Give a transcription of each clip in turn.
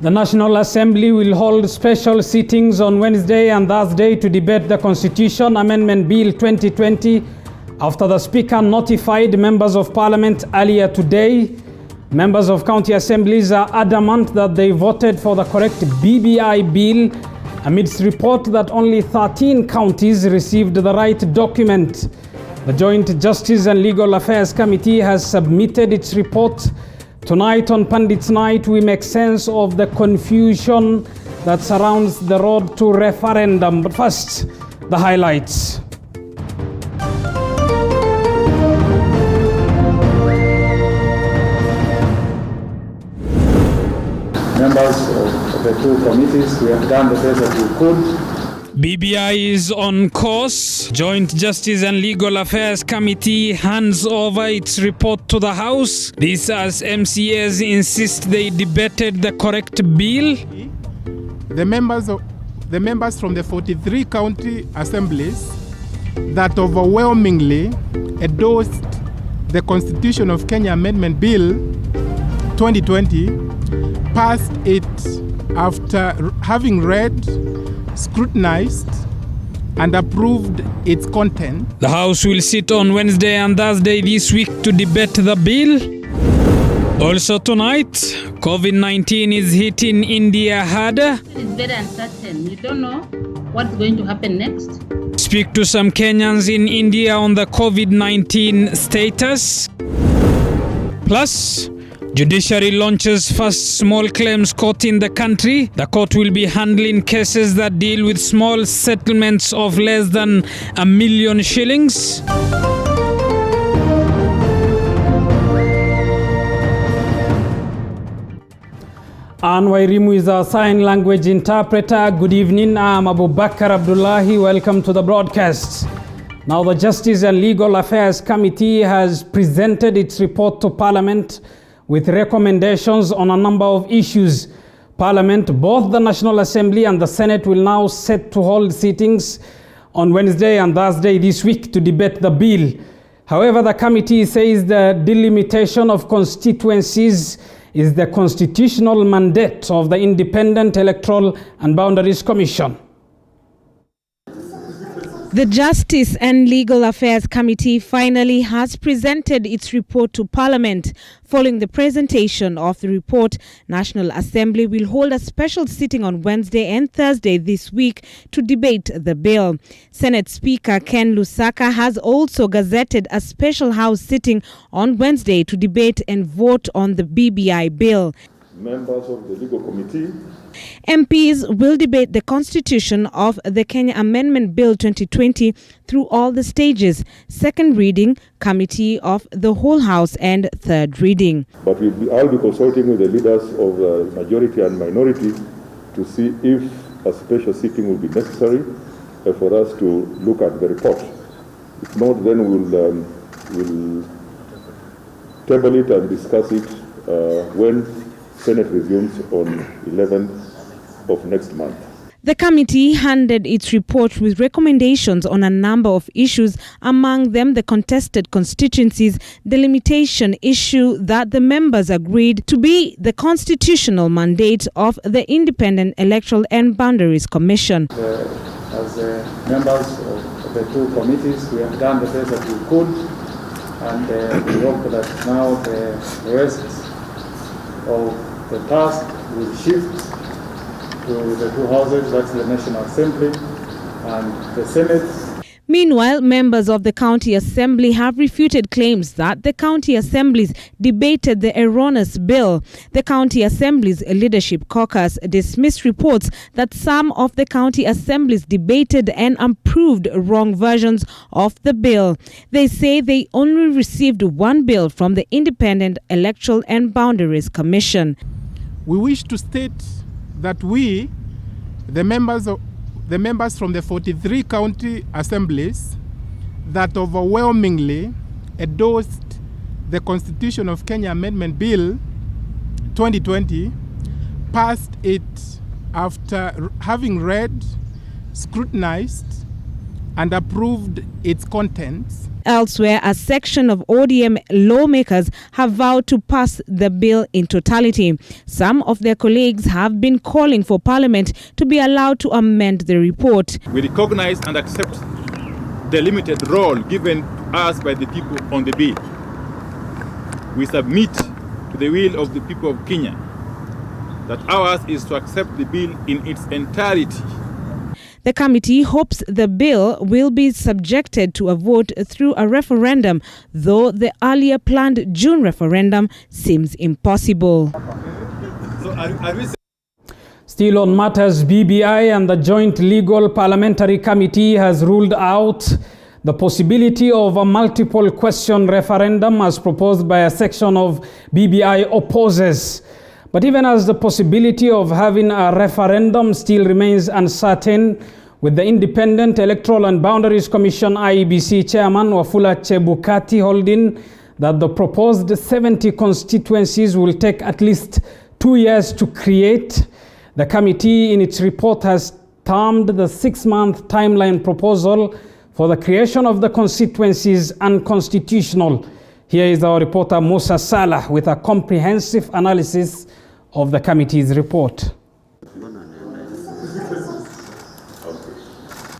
The National Assembly will hold special sittings on Wednesday and Thursday to debate the Constitution Amendment Bill 2020 after the Speaker notified members of Parliament earlier today. Members of county assemblies are adamant that they voted for the correct BBI bill amidst report that only 13 counties received the right document. The Joint Justice and Legal Affairs Committee has submitted its report. Tonight on Pundits Night, we make sense of the confusion that surrounds the road to referendum. But first, the highlights. Members of the two committees, we have done the best that we could. BBI is on course. Joint Justice and Legal Affairs Committee hands over its report to the House. This as MCAs insist they debated the correct bill. The members from the 43 county assemblies that overwhelmingly endorsed the Constitution of Kenya Amendment Bill 2020 passed it after having read, scrutinized and approved its content. The House will sit on Wednesday and Thursday this week to debate the bill. Also tonight, COVID-19 is hitting India harder. It's very uncertain. You don't know what's going to happen next. Speak to some Kenyans in India on the COVID-19 status. Plus, Judiciary launches first small claims court in the country. The court will be handling cases that deal with small settlements of less than $1 million. Ann Wairimu is our sign language interpreter. Good evening, I'm Abu Bakr Abdullahi. Welcome to the broadcast. Now, the Justice and Legal Affairs Committee has presented its report to Parliament with recommendations on a number of issues. Parliament, both the National Assembly and the Senate, will now set to hold sittings on Wednesday and Thursday this week to debate the bill. However, the committee says the delimitation of constituencies is the constitutional mandate of the Independent Electoral and Boundaries Commission. The Justice and Legal Affairs Committee finally has presented its report to Parliament. Following the presentation of the report, National Assembly will hold a special sitting on Wednesday and Thursday this week to debate the bill. Senate Speaker Ken Lusaka has also gazetted a special House sitting on Wednesday to debate and vote on the BBI bill. Members of the Legal Committee, MPs will debate the constitution of the Kenya Amendment Bill 2020 through all the stages: second reading, committee of the whole House, and third reading. but I'll be consulting with the leaders of the majority and minority to see if a special sitting will be necessary for us to look at the report. If not, then we'll table it and discuss it when Senate resumes on 11th of next month. The committee handed its report with recommendations on a number of issues, among them the contested constituencies delimitation issue that the members agreed to be the constitutional mandate of the Independent Electoral and Boundaries Commission. As members of the two committees, we have done the best that we could, and we hope that now the rest of the task will shift to the two houses, that's the National Assembly and the Senate. Meanwhile, members of the County Assembly have refuted claims that the County Assemblies debated the erroneous bill. The County Assembly's Leadership Caucus dismissed reports that some of the County Assemblies debated and approved wrong versions of the bill. They say they only received one bill from the Independent Electoral and Boundaries Commission. We wish to state that we, the members from the 43 county assemblies that overwhelmingly endorsed the Constitution of Kenya Amendment Bill 2020, passed it after having read, scrutinized and approved its contents. Elsewhere, a section of ODM lawmakers have vowed to pass the bill in totality. Some of their colleagues have been calling for Parliament to be allowed to amend the report. We recognize and accept the limited role given to us by the people on the bill. We submit to the will of the people of Kenya that ours is to accept the bill in its entirety. The committee hopes the bill will be subjected to a vote through a referendum, though the earlier planned June referendum seems impossible. Still on matters, BBI and the Joint Legal Parliamentary Committee has ruled out the possibility of a multiple question referendum as proposed by a section of BBI opposers. But even as the possibility of having a referendum still remains uncertain, with the Independent Electoral and Boundaries Commission IEBC Chairman Wafula Chebukati holding that the proposed 70 constituencies will take at least 2 years to create, the committee in its report has termed the 6-month timeline proposal for the creation of the constituencies unconstitutional. Here is our reporter Musa Salah with a comprehensive analysis of the committee's report.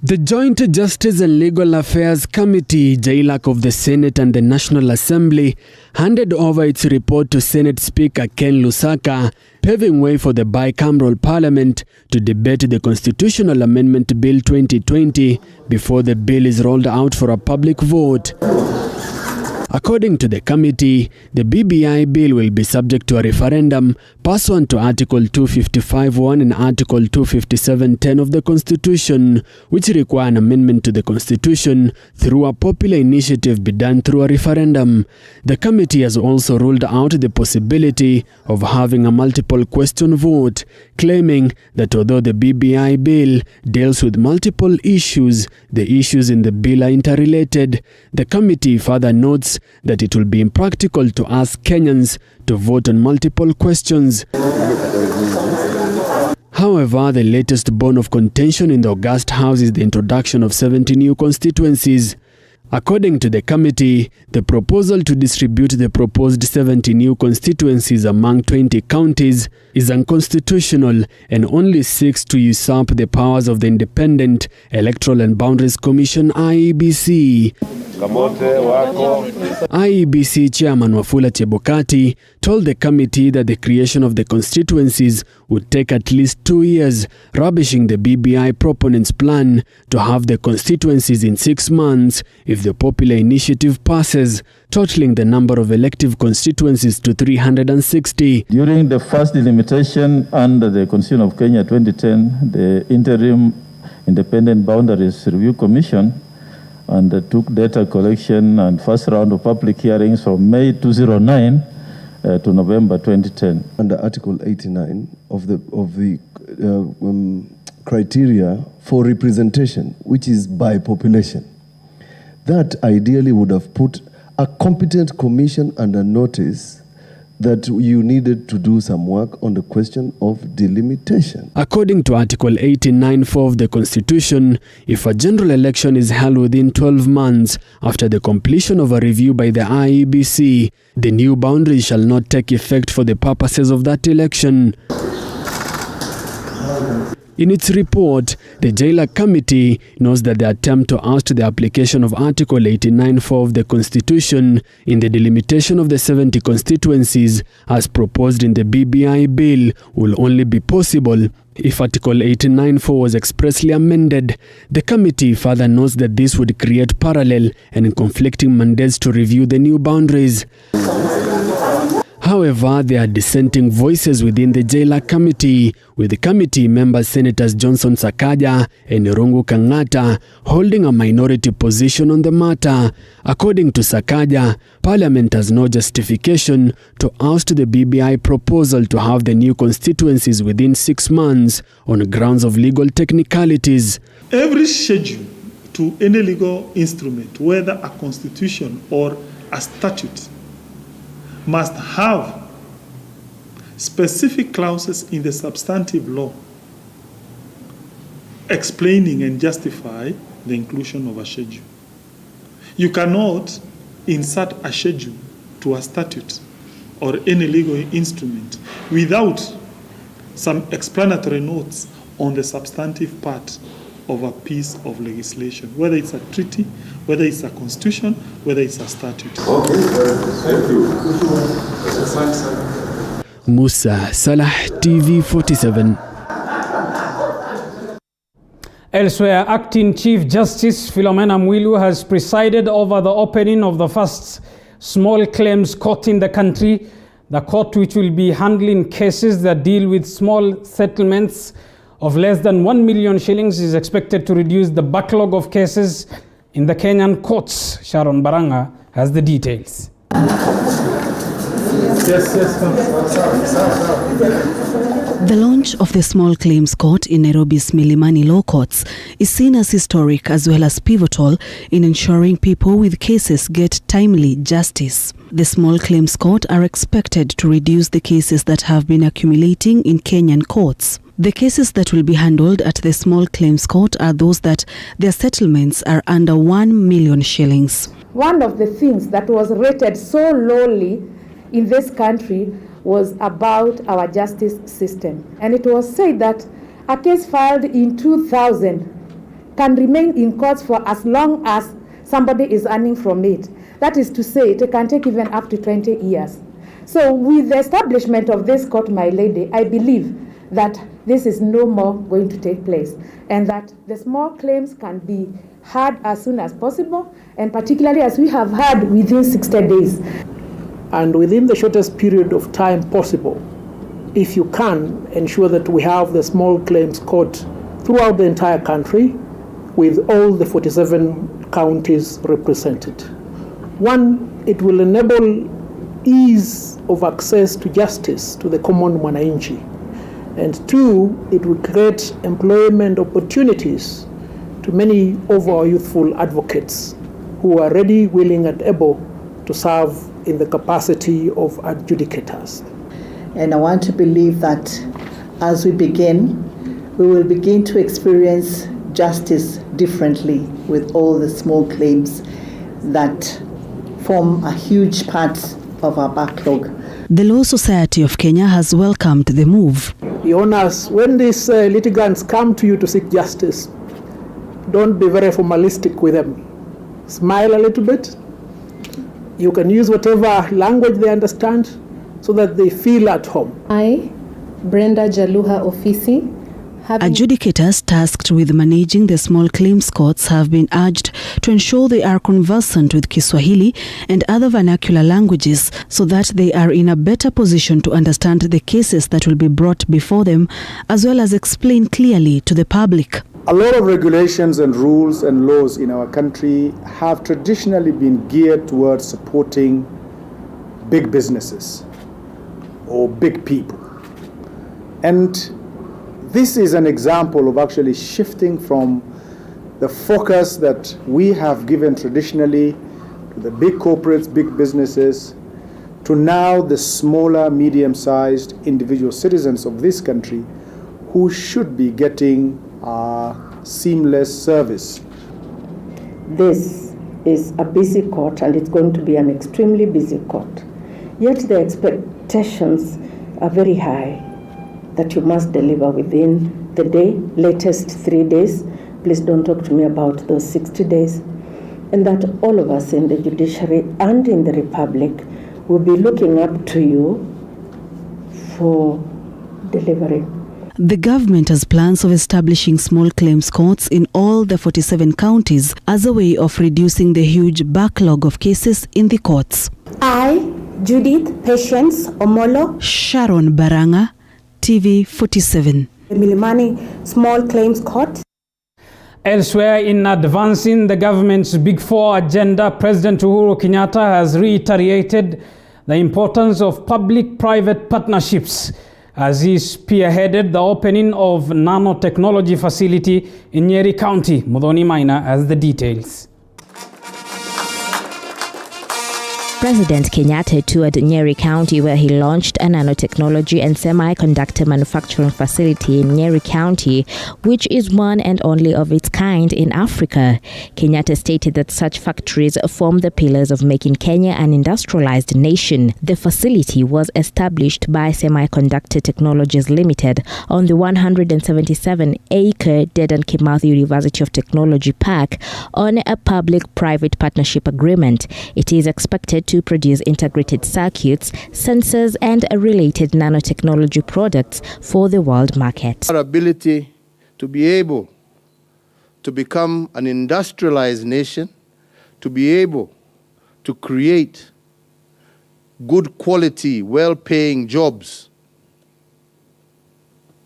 The Joint Justice and Legal Affairs Committee, JLAC of the Senate and the National Assembly, handed over its report to Senate Speaker Ken Lusaka, paving way for the bicameral parliament to debate the Constitutional Amendment Bill 2020 before the bill is rolled out for a public vote. According to the committee, the BBI bill will be subject to a referendum pursuant to Article 255(1) and Article 257(10) of the Constitution, which require an amendment to the Constitution through a popular initiative be done through a referendum. The committee has also ruled out the possibility of having a multiple question vote, claiming that although the BBI bill deals with multiple issues, the issues in the bill are interrelated. The committee further notes that it will be impractical to ask Kenyans to vote on multiple questions. However, the latest bone of contention in the August House is the introduction of 70 new constituencies. According to the committee, the proposal to distribute the proposed 70 new constituencies among 20 counties is unconstitutional and only seeks to usurp the powers of the Independent Electoral and Boundaries Commission IEBC. IEBC Chairman Wafula Chebukati told the committee that the creation of the constituencies would take at least 2 years, rubbishing the BBI proponents' plan to have the constituencies in 6 months if the popular initiative passes, totaling the number of elective constituencies to 360. During the first delimitation under the Constitution of Kenya 2010, the Interim Independent Boundaries Review Commission undertook data collection and first round of public hearings from May 2009 to November 2010. Under Article 89 of the criteria for representation, which is by population, that ideally would have put a competent commission under notice that you needed to do some work on the question of delimitation. According to Article 89(4) of the Constitution, if a general election is held within 12 months after the completion of a review by the IEBC, the new boundaries shall not take effect for the purposes of that election. In its report, the JLAC committee knows that the attempt to oust the application of Article 89(4) of the Constitution in the delimitation of the 70 constituencies as proposed in the BBI bill will only be possible if Article 89(4) was expressly amended. The committee further notes that this would create parallel and conflicting mandates to review the new boundaries. However, there are dissenting voices within the JLAC committee, with the committee members Senators Johnson Sakaja and Rungu Kangata holding a minority position on the matter. According to Sakaja, Parliament has no justification to oust the BBI proposal to have the new constituencies within 6 months on grounds of legal technicalities. Every schedule to any legal instrument, whether a constitution or a statute, must have specific clauses in the substantive law explaining and justify the inclusion of a schedule. You cannot insert a schedule to a statute or any legal instrument without some explanatory notes on the substantive part of a piece of legislation, whether it's a treaty, whether it's a constitution, whether it's a statute. Okay, thank you. Musa Salah, TV47. Elsewhere, Acting Chief Justice Philomena Mwilu has presided over the opening of the first small claims court in the country, the court which will be handling cases that deal with small settlements of less than 1 million shillings is expected to reduce the backlog of cases in the Kenyan courts. Sharon Baranga has the details. The launch of the Small Claims Court in Nairobi's Milimani Law Courts is seen as historic as well as pivotal in ensuring people with cases get timely justice. The Small Claims Court are expected to reduce the cases that have been accumulating in Kenyan courts. The cases that will be handled at the Small Claims Court are those that their settlements are under 1 million shillings. One of the things that was rated so lowly in this country was about our justice system. And it was said that a case filed in 2000 can remain in courts for as long as somebody is earning from it. That is to say, it can take even up to 20 years. So with the establishment of this court, my lady, I believe that this is no more going to take place, and that the small claims can be heard as soon as possible, and particularly as we have heard within 60 days. And within the shortest period of time possible, if you can ensure that we have the small claims court throughout the entire country with all the 47 counties represented. One, it will enable ease of access to justice to the common mwananchi. And two, it will create employment opportunities to many of our youthful advocates who are ready, willing, and able to serve in the capacity of adjudicators. And I want to believe that as we begin, we will begin to experience justice differently with all the small claims that form a huge part of our backlog. The Law Society of Kenya has welcomed the move. Your Honours, when these litigants come to you to seek justice, don't be very formalistic with them. Smile a little bit. You can use whatever language they understand so that they feel at home. I, Brenda Jaluha Ofisi, adjudicators tasked with managing the small claims courts have been urged to ensure they are conversant with Kiswahili and other vernacular languages so that they are in a better position to understand the cases that will be brought before them, as well as explain clearly to the public. A lot of regulations and rules and laws in our country have traditionally been geared towards supporting big businesses or big people. And this is an example of actually shifting from the focus that we have given traditionally to the big corporates, big businesses, to now the smaller, medium-sized individual citizens of this country who should be getting seamless service. This is a busy court, and it's going to be an extremely busy court. Yet the expectations are very high that you must deliver within the day, latest 3 days. Please don't talk to me about those 60 days. And that all of us in the judiciary and in the republic will be looking up to you for delivery. The government has plans of establishing small claims courts in all the 47 counties as a way of reducing the huge backlog of cases in the courts. I, Judith Patience Omolo, Sharon Baranga, TV47. The Milimani Small Claims Court. Elsewhere, in advancing the government's Big Four agenda, President Uhuru Kenyatta has reiterated the importance of public-private partnerships as he spearheaded the opening of nanotechnology facility in Nyeri County. Mudhoni Maina has the details. President Kenyatta toured Nyeri County, where he launched a nanotechnology and semiconductor manufacturing facility in Nyeri County, which is one and only of its kind in Africa. Kenyatta stated that such factories form the pillars of making Kenya an industrialized nation. The facility was established by Semiconductor Technologies Limited on the 177-acre Dedan Kimathi University of Technology Park on a public-private partnership agreement. It is expected to produce integrated circuits, sensors, and related nanotechnology products for the world market. Our ability to be able to become an industrialized nation, to be able to create good quality, well-paying jobs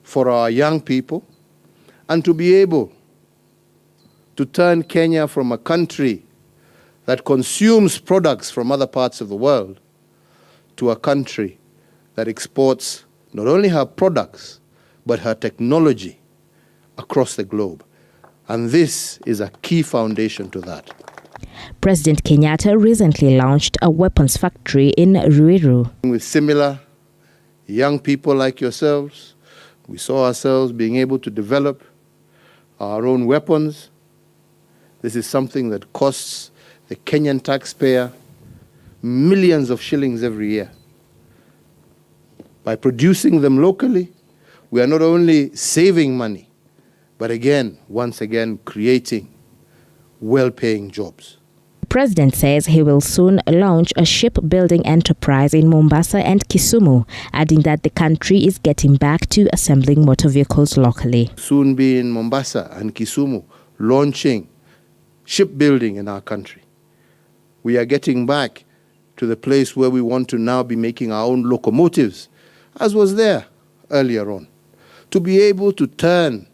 for our young people, and to be able to turn Kenya from a country that consumes products from other parts of the world to a country that exports not only her products, but her technology across the globe. And this is a key foundation to that. President Kenyatta recently launched a weapons factory in Ruiru. With similar young people like yourselves, we saw ourselves being able to develop our own weapons. This is something that costs the Kenyan taxpayer millions of shillings every year. By producing them locally, we are not only saving money, but once again, creating well-paying jobs. The president says he will soon launch a shipbuilding enterprise in Mombasa and Kisumu, adding that the country is getting back to assembling motor vehicles locally. Soon be in Mombasa and Kisumu, launching shipbuilding in our country. We are getting back to the place where we want to now be making our own locomotives, as was there earlier on, to be able to turn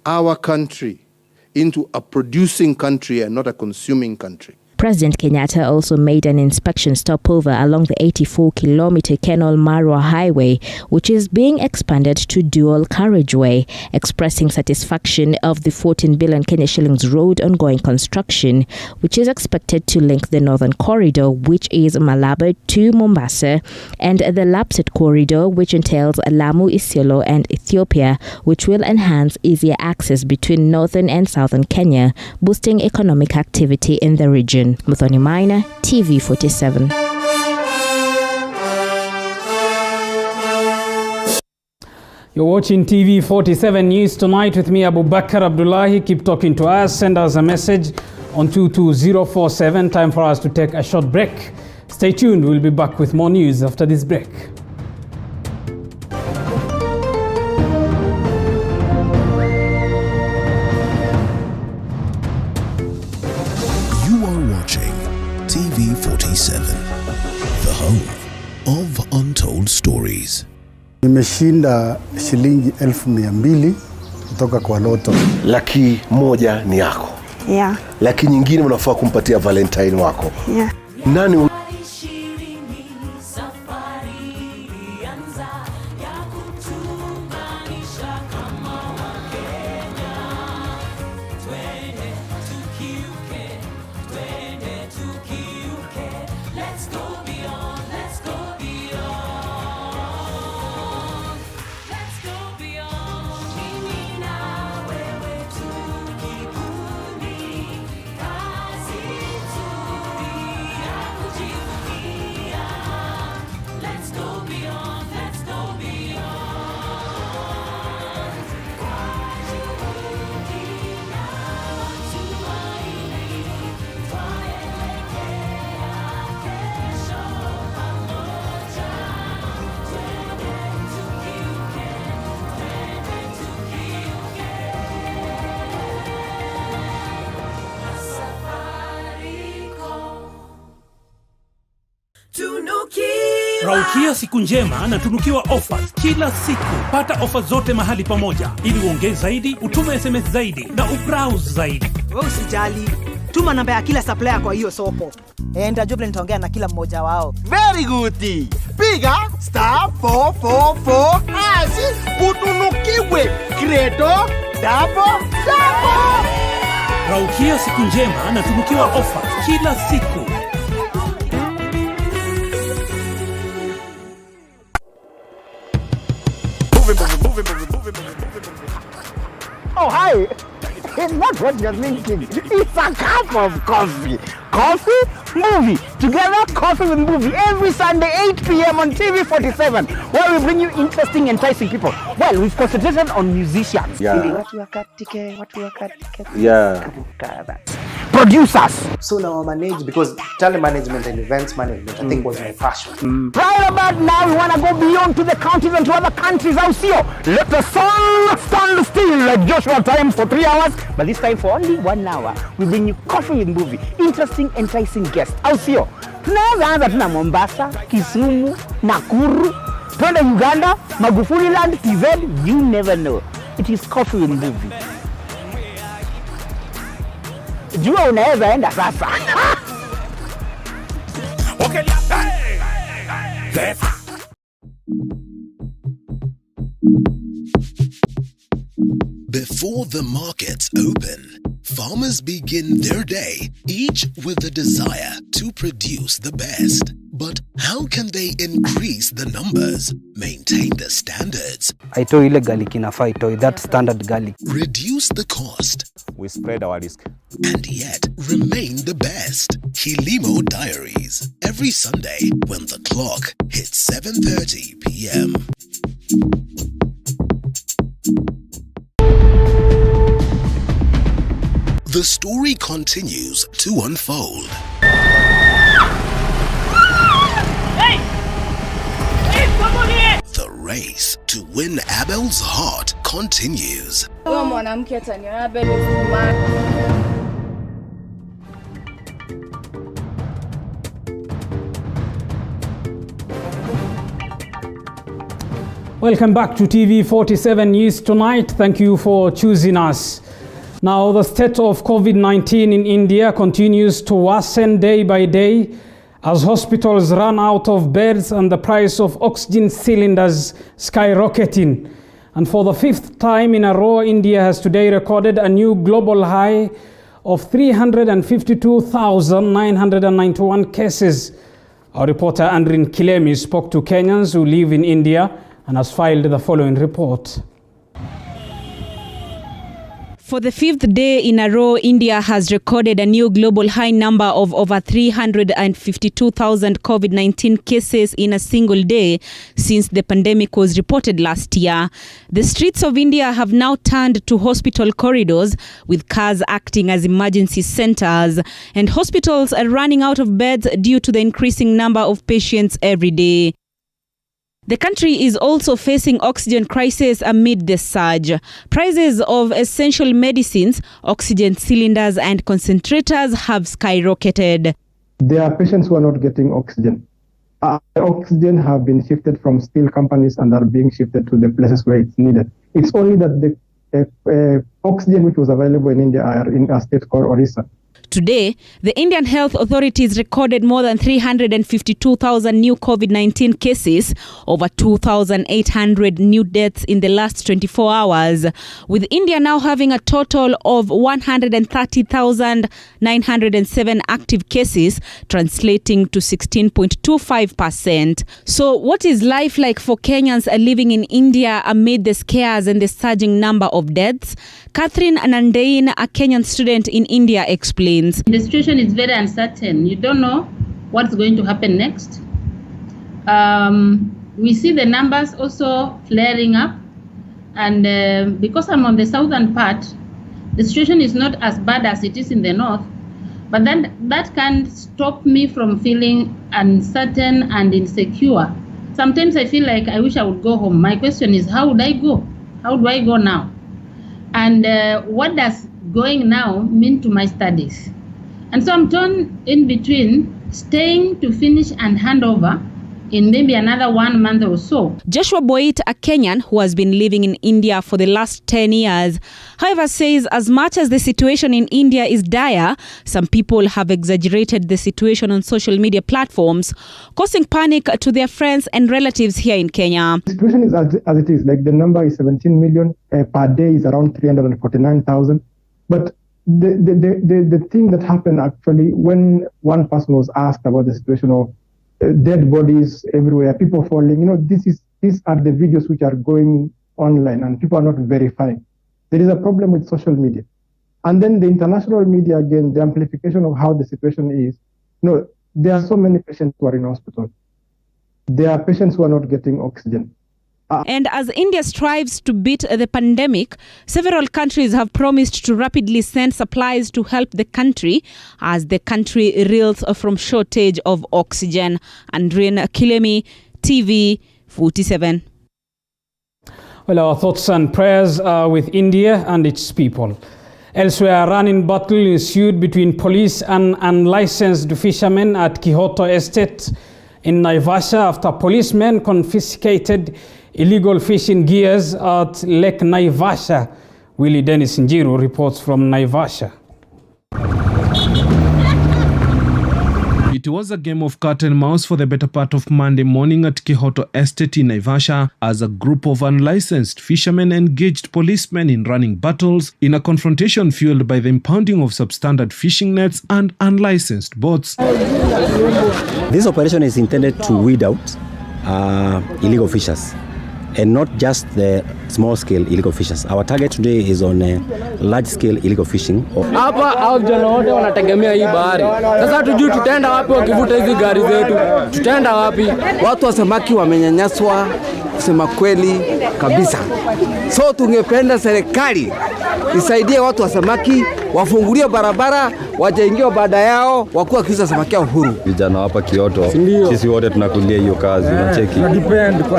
our country into a producing country and not a consuming country. President Kenyatta also made an inspection stopover along the 84-kilometer Kenol-Marwa Highway, which is being expanded to dual carriageway, expressing satisfaction of the 14 billion Kenya shillings road ongoing construction, which is expected to link the Northern Corridor, which is Malaba to Mombasa, and the Lapsset Corridor, which entails Lamu, Isiolo, and Ethiopia, which will enhance easier access between northern and southern Kenya, boosting economic activity in the region. Muthoni Maina, TV47. You're watching TV47 News Tonight with me, Abu Bakr Abdullahi. Keep talking to us. Send us a message on 22047. Time for us to take a short break. Stay tuned. We'll be back with more news after this break. TV47, the home of untold stories. Nimeshinda shilingi 1200 kutoka kwa loto. Laki moja ni yako. Yeah. Laki nyingine unafaa kumpatia Valentine wako. Yeah. Nani Raukia siku njema na tunukiwa offers kila siku. Pata offers zote mahali pamoja ili uongeze zaidi, utume SMS zaidi na ubrowse zaidi. Wewe usijali. Tuma namba ya kila supplier kwa hiyo soko. Ndio nitaongea na kila mmoja wao. Very good. Piga *444# utunukiwe Credo double. Raukia siku njema na tunukiwa offers kila siku. Oh, hi. It's not what you're thinking. It's a cup of coffee. Coffee, movie. Together, coffee with movie. Every Sunday, 8 p.m. on TV47, where we bring you interesting, enticing people. Well, we've concentrated on musicians. Yeah. Producers. So now I manage, because telemanagement and events management, I think was my passion. Right about now, we want to go beyond to the counties and to other countries. I'll see you. Let the sun stand still like Joshua time for 3 hours, but this time for only 1 hour. We bring you coffee with movie, interesting, enticing guests. I'll see you. Tunaweza anza tuna Mombasa, Kisumu, Nakuru, twende Uganda, Magufuli Land, TZ, you never know. It is coffee with movie. Jua unaweza enda sasa. Before the markets open, farmers begin their day, each with the desire to produce the best. But how can they increase the numbers, maintain the standards, Aitoi ile garlic inafaa itoi, that standard garlic. reduce the cost, We spread our risk. and yet remain the best? Kilimo Diaries, every Sunday when the clock hits 7:30 p.m. The story continues to unfold. The race to win Abel's heart continues. Huyo mwanamke ataniona Abel is smart. Welcome back to TV47 News Tonight. Thank you for choosing us. Now, the state of COVID-19 in India continues to worsen day by day as hospitals run out of beds and the price of oxygen cylinders skyrocketing. And for the 5th time in a row, India has today recorded a new global high of 352,991 cases. Our reporter Andrin Kilemi spoke to Kenyans who live in India and has filed the following report. For the 5th day in a row, India has recorded a new global high number of over 352,000 COVID-19 cases in a single day since the pandemic was reported last year. The streets of India have now turned to hospital corridors, with cars acting as emergency centers, and hospitals are running out of beds due to the increasing number of patients every day. The country is also facing oxygen crisis amid the surge. Prices of essential medicines, oxygen cylinders and concentrators have skyrocketed. There are patients who are not getting oxygen. Oxygen have been shifted from steel companies and are being shifted to the places where it's needed. It's only that the oxygen which was available in India are in a state called Orissa. Today, the Indian health authorities recorded more than 352,000 new COVID-19 cases, over 2,800 new deaths in the last 24 hours, with India now having a total of 130,907 active cases, translating to 16.25%. So what is life like for Kenyans living in India amid the scares and the surging number of deaths? Catherine Nandein, a Kenyan student in India, explains. The situation is very uncertain. You don't know what's going to happen next. We see the numbers also flaring up, and because I'm on the southern part, the situation is not as bad as it is in the north, but then that can't stop me from feeling uncertain and insecure. Sometimes I feel like I wish I would go home. My question is, how would I go? How do I go now? And what does going now mean to my studies? And so I'm torn in between staying to finish and hand over in maybe another 1 month or so. Joshua Boit, a Kenyan who has been living in India for the last 10 years, however, says as much as the situation in India is dire, some people have exaggerated the situation on social media platforms, causing panic to their friends and relatives here in Kenya. The situation is as it is. Like the number is 17 million, per day is around 349,000. But the thing that happened actually, when one person was asked about the situation of dead bodies everywhere, people falling, these are the videos which are going online and people are not verifying. There is a problem with social media. And then the international media, again, the amplification of how the situation is. There are so many patients who are in hospital. There are patients who are not getting oxygen. And as India strives to beat the pandemic, several countries have promised to rapidly send supplies to help the country as the country reels from shortage of oxygen. Andrina Kilemi, TV47. Well, our thoughts and prayers are with India and its people. Elsewhere, a running battle ensued between police and unlicensed fishermen at Kihoto Estate in Naivasha after policemen confiscated illegal fishing gears at Lake Naivasha. Willie Dennis Njiru reports from Naivasha. It was a game of cat and mouse for the better part of Monday morning at Kihoto Estate in Naivasha as a group of unlicensed fishermen engaged policemen in running battles in a confrontation fueled by the impounding of substandard fishing nets and unlicensed boats. This operation is intended to weed out illegal fishers, and not just the small-scale illegal fishers. Our target today is on large-scale illegal fishing. Hapa hao vijana wote wanategemea hii bahari. Sasa tujui tutaenda wapi wakivuta hizi gari zetu. Tutaenda wapi? Watu wa samaki wamenyanyaswa kusema kweli kabisa. So tungependa serikali isaidie watu wa samaki, wafungulie barabara, wajaingie baada yao, wakuwa kiuza samaki uhuru. Vijana hapa Kyoto, sisi wote tunakulia hiyo kazi, unacheki.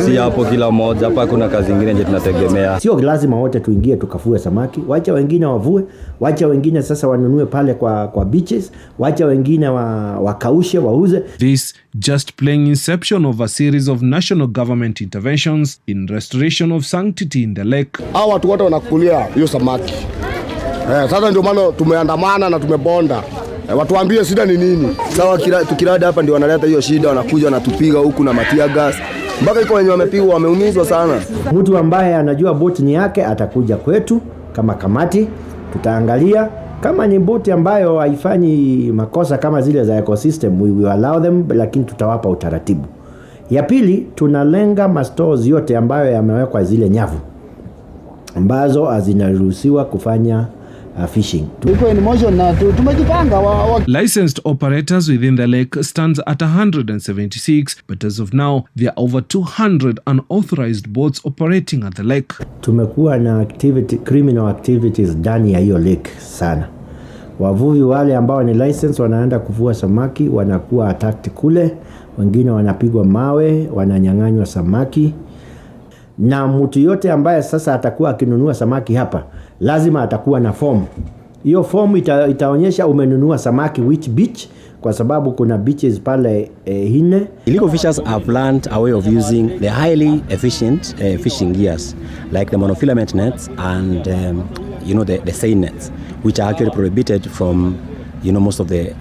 Si hapo kila mmoja, hapa kuna kazi nyingine nje tunategemea. Sio lazima wote tuingie tukafue samaki, wacha wengine wavue, wacha wengine sasa wanunue pale kwa beaches, wacha wengine wakaushe, wauze. This just playing inception of a series of national government interventions in restoration of sanctity in the lake. Hao watu wote wanakulia hiyo samaki. Sasa ndio maana tumeandamana na tumebonda. Watuambie shida ni nini? Sawa, tukirada hapa ndio wanaleta hiyo shida, wanakuja wanatupiga huku na matia gas. Mpaka iko wenye wamepigwa, wameumizwa sana. Mtu ambaye anajua boti ni yake atakuja kwetu kama kamati, tutaangalia kama ni boti ambayo haifanyi makosa kama zile za ecosystem, we will allow them, lakini tutawapa utaratibu. Ya pili, tunalenga mastores yote ambayo yamewekwa zile nyavu ambazo hazinaruhusiwa kufanya fishing. Licensed operators within the lake stands at 176, but as of now there are over 200 unauthorized boats operating at the lake. Tumekuwa na criminal activities ndani ya hiyo lake sana. Wavuvi wale ambao ni license wanaenda kuvua samaki, wanakuwa attacked kule, wengine wanapigwa mawe, wananyang'anywa samaki. Na mtu yote ambaye sasa atakuwa akinunua samaki hapa, lazima atakuwa na form. Hiyo form itaonyesha umenunua samaki which beach, kwa sababu kuna beaches pale hine. Illegal fishers have learned a way of using the highly efficient fishing gears like the monofilament nets and the SIGNET, which are actually prohibited from most of the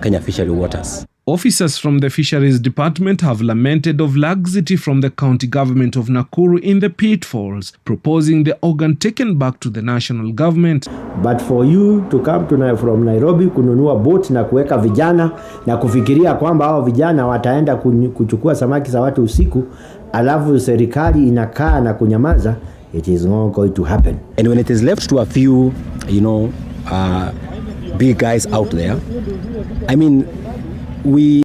Kenya fishery waters. Officers from the Fisheries Department have lamented of laxity from the county government of Nakuru in the pitfalls, proposing the organ taken back to the national government. But for you to come from Nairobi kununua boat na kuweka vijana na kufikiria kwamba hao vijana wataenda kuchukua samaki za watu usiku, alafu serikali inakaa na kunyamaza, it is not going to happen. And when it is left to a few, big guys out there, I mean, we